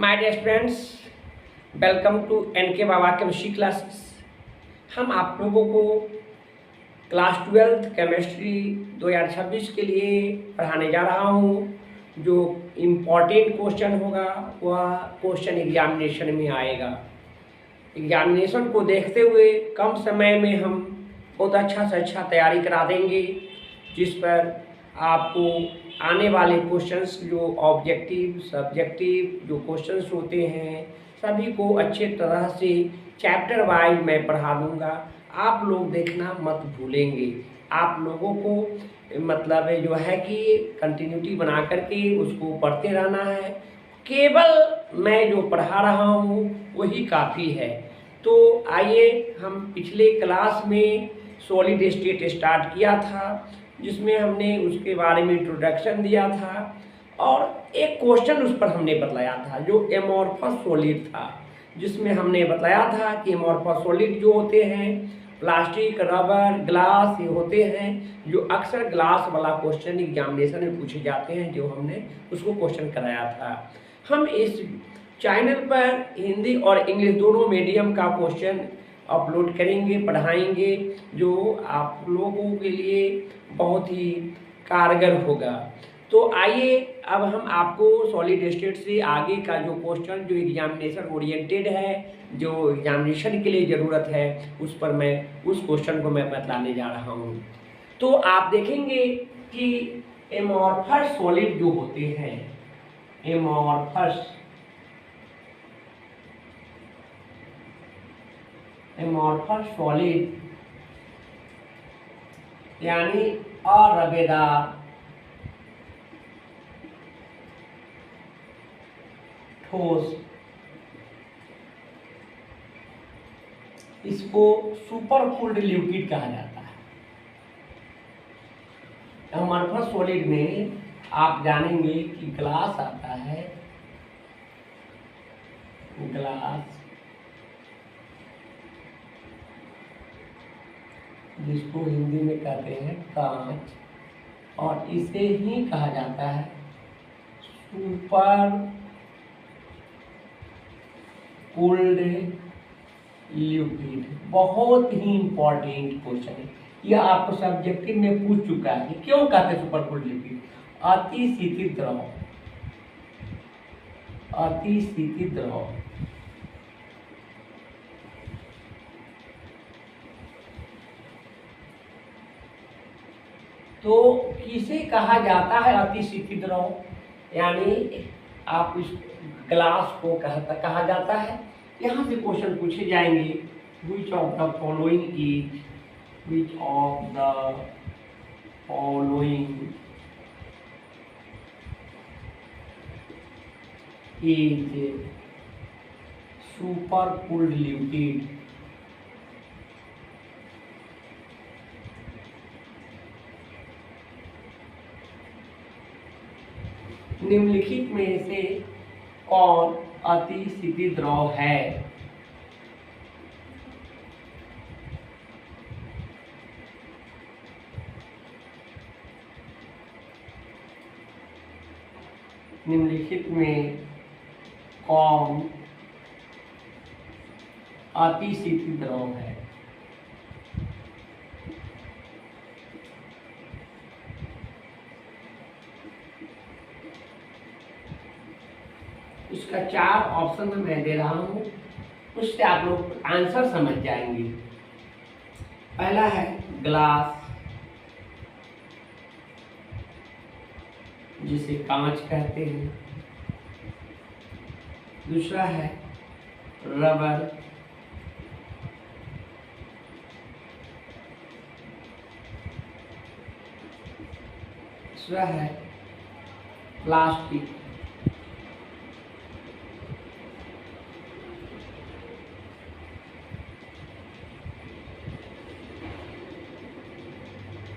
My dear students, welcome to NK Baba chemistry classes. हम आप लोगों को क्लास 12 केमिस्ट्री 2026 के लिए पढ़ाने जा रहा हूँ। जो इम्पोर्टेंट क्वेश्चन होगा वह क्वेश्चन एग्जामिनेशन में आएगा। एग्जामिनेशन को देखते हुए कम समय में हम बहुत अच्छा से अच्छा तैयारी करा देंगे, जिस पर आपको आने वाले क्वेश्चंस जो ऑब्जेक्टिव सब्जेक्टिव जो क्वेश्चंस होते हैं सभी को अच्छे तरह से चैप्टर वाइज मैं पढ़ा दूंगा। आप लोग देखना मत भूलेंगे। आप लोगों को मतलब जो है कि कंटिन्यूटी बना करके उसको पढ़ते रहना है। केवल मैं जो पढ़ा रहा हूँ वही काफ़ी है। तो आइए, हम पिछले क्लास में सॉलिड स्टेट स्टार्ट किया था, जिसमें हमने उसके बारे में इंट्रोडक्शन दिया था और एक क्वेश्चन उस पर हमने बताया था जो एमॉर्फस सॉलिड था, जिसमें हमने बताया था कि एमॉर्फस सॉलिड जो होते हैं प्लास्टिक, रबर, ग्लास ये होते हैं, जो अक्सर ग्लास वाला क्वेश्चन एग्जामिनेशन में पूछे जाते हैं, जो हमने उसको क्वेश्चन कराया था। हम इस चैनल पर हिंदी और इंग्लिश दोनों मीडियम का क्वेश्चन अपलोड करेंगे, पढ़ाएंगे, जो आप लोगों के लिए बहुत ही कारगर होगा। तो आइए, अब हम आपको सॉलिड स्टेट से आगे का जो क्वेश्चन जो एग्जामिनेशन ओरिएंटेड है, जो एग्जामिनेशन के लिए ज़रूरत है, उस पर मैं उस क्वेश्चन को मैं बतलाने जा रहा हूँ। तो आप देखेंगे कि एमॉर्फस सॉलिड जो होते हैं, एमॉर्फस सॉलिड यानी अरबेदार, ठोस, इसको सुपर कूल्ड लिक्विड कहा जाता है। एमॉर्फस सॉलिड में आप जानेंगे कि ग्लास आता है, ग्लास जिसको हिंदी में कहते हैं कांच, और इसे ही कहा जाता है सुपर कूल्ड लिक्विड। बहुत ही इंपॉर्टेंट क्वेश्चन है, यह आपको सब्जेक्टिव में पूछ चुका है कि क्यों कहते हैं सुपर कूल्ड लिक्विड। अति शीतल द्रव, अति शीतल द्रव, तो किसे कहा जाता है अति शीतल द्रव? यानी आप इस ग्लास को कहा जाता है। यहाँ से क्वेश्चन पूछे जाएंगे, which of the following is, which of the following is super cooled liquid. निम्नलिखित में से कौन अति शीतल द्रव है? निम्नलिखित में कौन अति शीतल द्रव है? इसका 4 ऑप्शन मैं दे रहा हूँ, उससे आप लोग आंसर समझ जाएंगे। पहला है ग्लास, जिसे कांच कहते हैं। दूसरा है रबर, तीसरा है प्लास्टिक,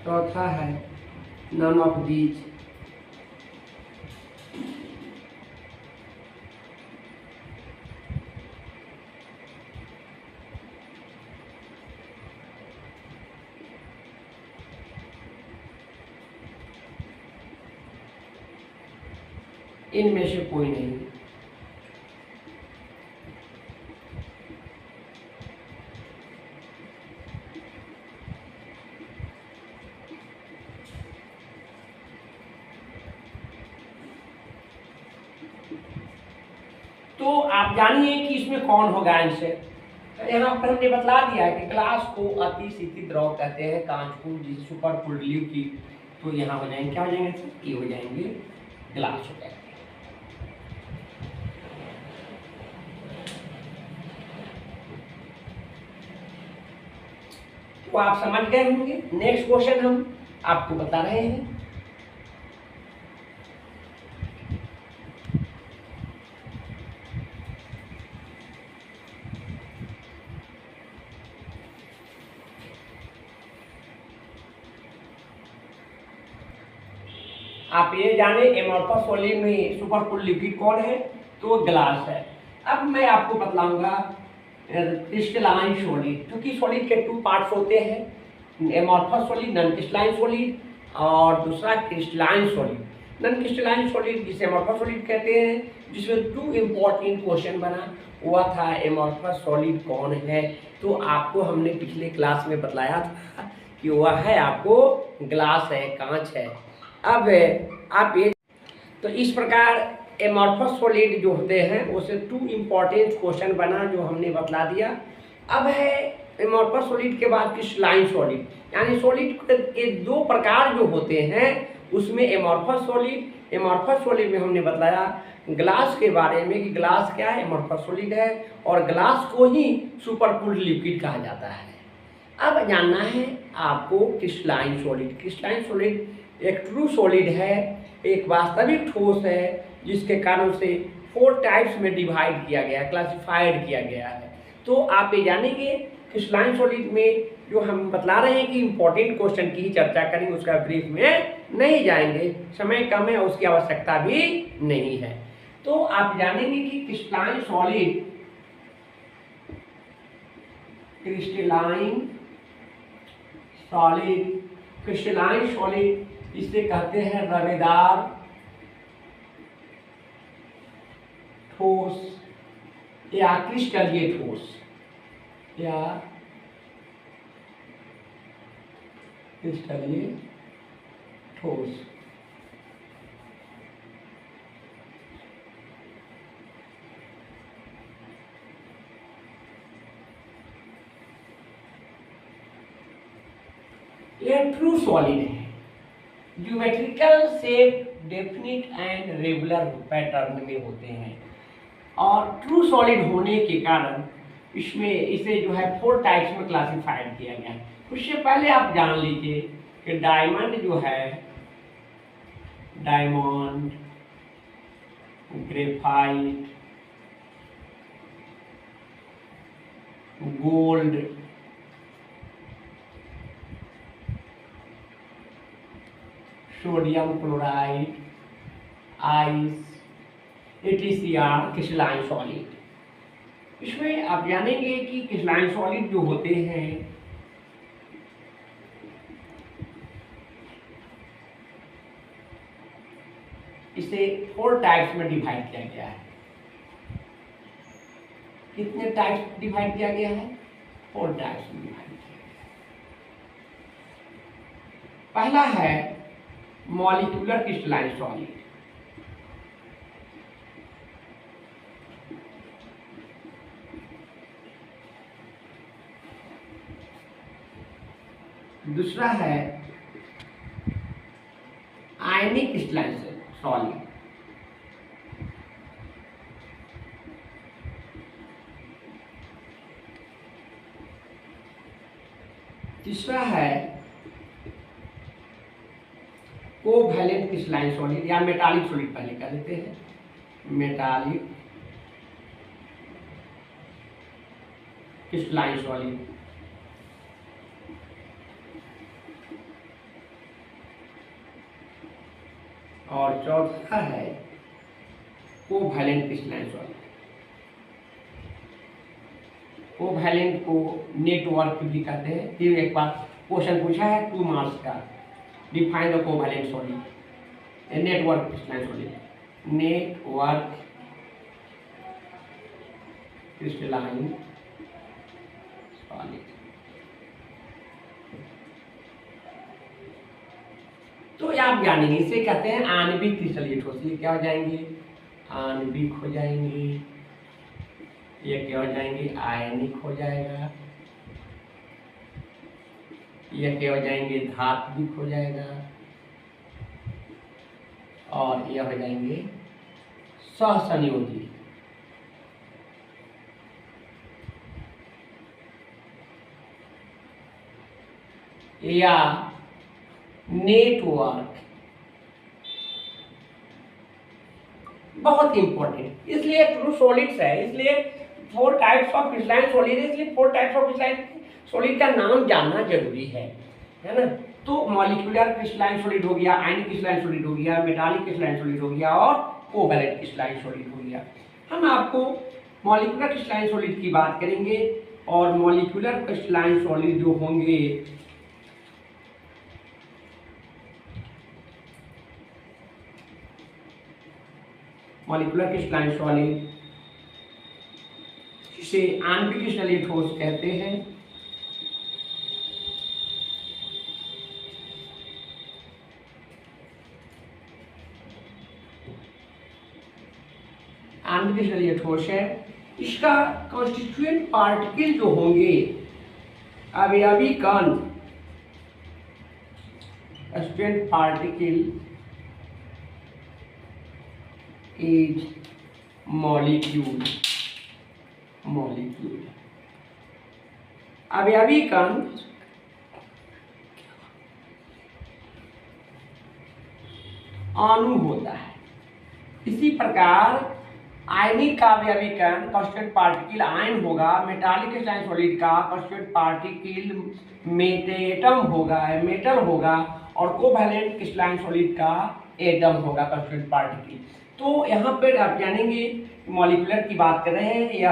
चौथा है नन ऑफ दीज, इनमें से कोई नहीं। तो आप जानिए कि इसमें कौन होगा आंसर। तो यहाँ पर हमने बतला दिया है कि ग्लास को अति शीतल द्रव कहते हैं, कांच को जिसे सुपर कूल्ड लिक्विड। तो यहाँ हो जाएंगे, क्या हो जाएंगे, ये हो जाएंगे ग्लास हो जाएंगे। तो आप समझ गए होंगे। नेक्स्ट क्वेश्चन हम आपको बता रहे हैं। आप ये जाने एमोर्फस सॉलिड में सुपर कूल्ड लिक्विड कौन है, तो ग्लास है। अब मैं आपको बतलाऊंगा क्रिस्टलाइन सॉलिड, क्योंकि सॉलिड के 2 पार्ट्स होते हैं, amorphous solid, non crystalline solid, और दूसरा crystalline solid. Non crystalline solid जिसे एमोर्फस सॉलिड कहते हैं, जिसमें 2 इम्पोर्टेंट क्वेश्चन बना हुआ था, एमोर्फस सॉलिड कौन है। तो आपको हमने पिछले क्लास में बतलाया था कि वह है आपको ग्लास है, कांच है। अब आप ये, तो इस प्रकार एमोर्फस सॉलिड जो होते हैं उससे 2 इम्पोर्टेंट क्वेश्चन बना जो हमने बतला दिया। अब है एमोर्फस सॉलिड के बाद क्रिस्टलाइन सॉलिड, यानी सॉलिड के 2 प्रकार जो होते हैं उसमें एमोर्फस सॉलिड में हमने बतलाया ग्लास के बारे में कि ग्लास क्या है, एमोर्फस सॉलिड है, और ग्लास को ही सुपर कूल्ड लिक्विड कहा जाता है। अब जानना है आपको क्रिस्टलाइन सॉलिड। क्रिस्टलाइन सॉलिड एक ट्रू सॉलिड है, एक वास्तविक ठोस है, जिसके कारण से 4 टाइप्स में डिवाइड किया गया है, क्लासिफाइड किया गया है। तो आप ये जानेंगे क्रिस्टलाइन सॉलिड में जो हम बतला रहे हैं कि इंपॉर्टेंट क्वेश्चन की चर्चा करेंगे, उसका ब्रीफ में नहीं जाएंगे, समय कम है, उसकी आवश्यकता भी नहीं है। तो आप जानेंगे कि क्रिस्टलाइन सॉलिड इसे कहते हैं रवेदार ठोस या क्रिस्टलीय ठोस या क्रिस्टलीय ठोस। यह ट्रू सॉलिड है, geometrical shape definite and regular pattern में होते हैं, और ट्रू सॉलिड होने के कारण इसमें इसे जो है 4 टाइप्स में क्लासिफाइड किया गया है। उससे पहले आप जान लीजिए कि डायमंड जो है, diamond, graphite, gold, sodium chloride, ice, ATCR crystalline solid. इसमें आप जानेंगे कि क्रिस्टलाइन सॉलिड जो होते हैं इसे 4 टाइप्स में डिवाइड किया गया है। कितने टाइप्स डिवाइड किया गया है? 4 टाइप्स में डिवाइड किया गया है। पहला है मॉलिक्यूलर क्रिस्टलाइन सॉलिड, दूसरा है आयनिक क्रिस्टलाइन सॉलिड, तीसरा है कोवैलेंट क्रिस्टलाइन सॉलिड या मेटालिक सॉलिड पहले कह देते हैं, मेटालिक क्रिस्टलाइन सॉलिड। और चौथा है कोवैलेंट क्रिस्टलाइन सॉलिड। कोवैलेंट को नेटवर्क भी कहते हैं। फिर एक बार क्वेश्चन पूछा है 2 मार्क्स का, define the covalent solid, network crystalline solid, network crystalline solid. तो आप जानेंगे इसे कहते हैं आणविक क्रिस्टलीय ठोस। ये क्या हो जाएंगे? आणविक हो जाएंगे ये क्या हो जाएंगे, आयनिक हो जाएगा। ये क्या हो जाएंगे, धात्विक हो जाएगा। और ये हो जाएंगे सहसंयोजी। या नेटवर्क। बहुत इंपॉर्टेंट, इसलिए ट्रू सॉलिड्स है, इसलिए 4 टाइप्स ऑफ क्रिस्टलाइन सॉलिड है, इसलिए 4 टाइप्स ऑफ क्रिस्टलाइन सॉलिड का नाम जानना जरूरी है ना। तो मॉलिक्यूलर क्रिस्टलाइन सॉलिड हो गया, आयनिक क्रिस्टलाइन सॉलिड हो गया, मेटालिक क्रिस्टलाइन सॉलिड हो गया और कोवैलेंट क्रिस्टलाइन सॉलिड हो गया। हम आपको मॉलिक्यूलर क्रिस्टलाइन सॉलिड की बात करेंगे और मॉलिक्यूलर क्रिस्टलाइन सॉलिड जो होंगे मॉलिक्यूलर क्रिस्टलाइन सॉलिड जिसे आणविक क्रिस्टलीय ठोस कहते हैं। आणविक क्रिस्टलीय ठोस है, इसका कॉन्स्टिट्यूएंट पार्टिकल जो होंगे अवयवी कण, कॉन्स्टिट्यूएंट पार्टिकल is molecule। अवयवी कण अणु होता है। इसी प्रकार आयनिक का अवयवी कण कॉन्स्टिट्यूएंट पार्टिकल आयन होगा, मेटालिक क्रिस्टलाइन सॉलिड का कॉन्स्टिट्यूएंट पार्टिकल मेटल होगा और कोवैलेंट क्रिस्टलाइन सॉलिड का एटम होगा कॉन्स्टिट्यूएंट पार्टिकल। तो यहाँ पर आप जानेंगे मॉलिक्यूलर की बात कर रहे हैं, यह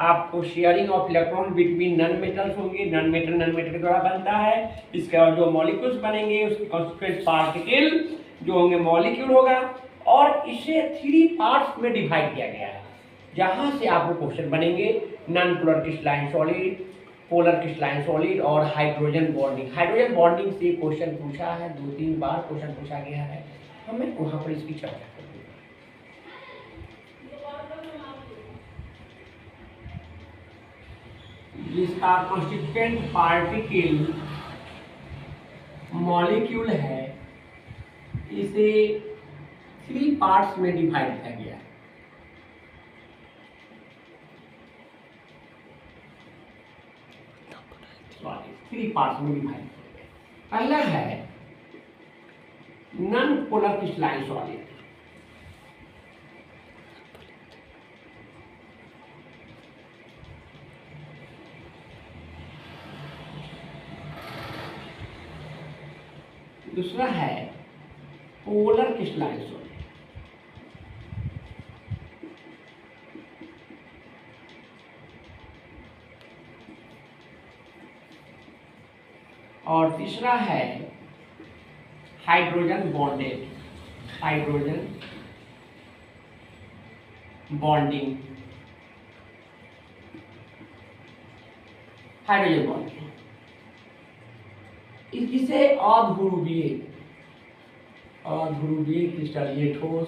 आपको sharing of electron between non metals होंगे, नॉन मेटल के द्वारा बनता है। इसके जो मॉलिक्यूल्स बनेंगे उसके कॉन्स्टिट्यूएंट पार्टिकल जो होंगे मॉलिक्यूल होगा और इसे 3 पार्ट्स में डिवाइड किया गया है, जहाँ से आपको क्वेश्चन बनेंगे non polar crystalline solid, polar crystalline solid और हाइड्रोजन बॉन्डिंग। हाइड्रोजन बॉन्डिंग से क्वेश्चन पूछा है, 2-3 बार क्वेश्चन पूछा गया है, हमें वहाँ पर इसकी चर्चा करेंगे। जिसका कॉन्स्टिट्यूएंट पार्टिकल मॉलिक्यूल है, इसे 3 पार्ट्स में डिवाइड किया गया है। थ्री पार्ट्स में डिवाइड किया गया। पहला है नॉन पोलर क्रिस्टलाइन सॉलिड, दूसरा है पोलर क्रिस्टलाइन सॉलिड, और तीसरा है hydrogen bonded, hydrogen bonding, hydrogen bonding. इसे अध्रुवीय क्रिस्टलीय ठोस,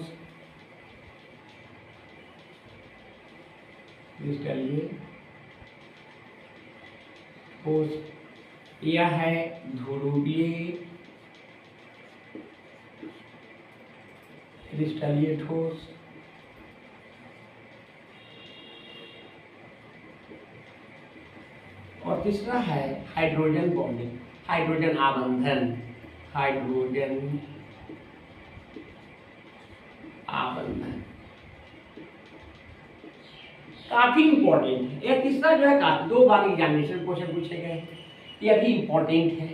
यह है ध्रुवीय क्रिस्टलीय ठोस, और तीसरा है हाइड्रोजन बॉन्डिंग, हाइड्रोजन आबंधन, हाइड्रोजन आबंधन काफी इंपॉर्टेंट है। यह तीसरा जो है काफी 2 बार एग्जामिनेशन क्वेश्चन पूछे गए हैं, यह भी इंपॉर्टेंट है।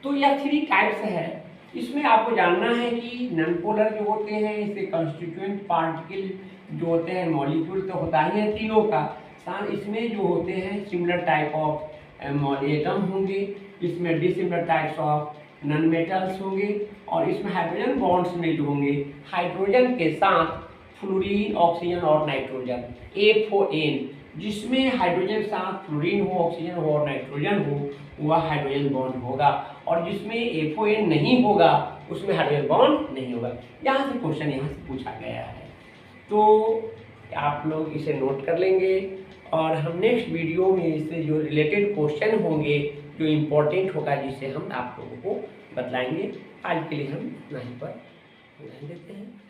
तो यह 3 टाइप्स है, इसमें आपको जानना है कि नॉन पोलर जो होते हैं इसके कॉन्स्टिट्यूएंट पार्टिकल जो होते हैं मॉलिक्यूल तो होता ही है तीनों का, साथ इसमें जो होते हैं सिमिलर टाइप ऑफ एटम होंगे, इसमें dissimilar types of non metals होंगे, और इसमें हाइड्रोजन बॉन्ड्स में जो होंगे हाइड्रोजन के साथ फ्लोरीन, ऑक्सीजन और नाइट्रोजन, FON, जिसमें हाइड्रोजन के साथ फ्लोरीन हो, ऑक्सीजन हो और नाइट्रोजन हो वह हाइड्रोजन बॉन्ड होगा, और जिसमें FON नहीं होगा उसमें हाइड्रोजन बॉन्ड नहीं होगा। यहाँ से क्वेश्चन यहाँ से पूछा गया है, तो आप लोग इसे नोट कर लेंगे और हम नेक्स्ट वीडियो में इससे जो रिलेटेड क्वेश्चन होंगे, जो इम्पोर्टेंट होगा, जिसे हम आप लोगों को बतलाएंगे। आज के लिए हम इतना ही पर ध्यान देते हैं।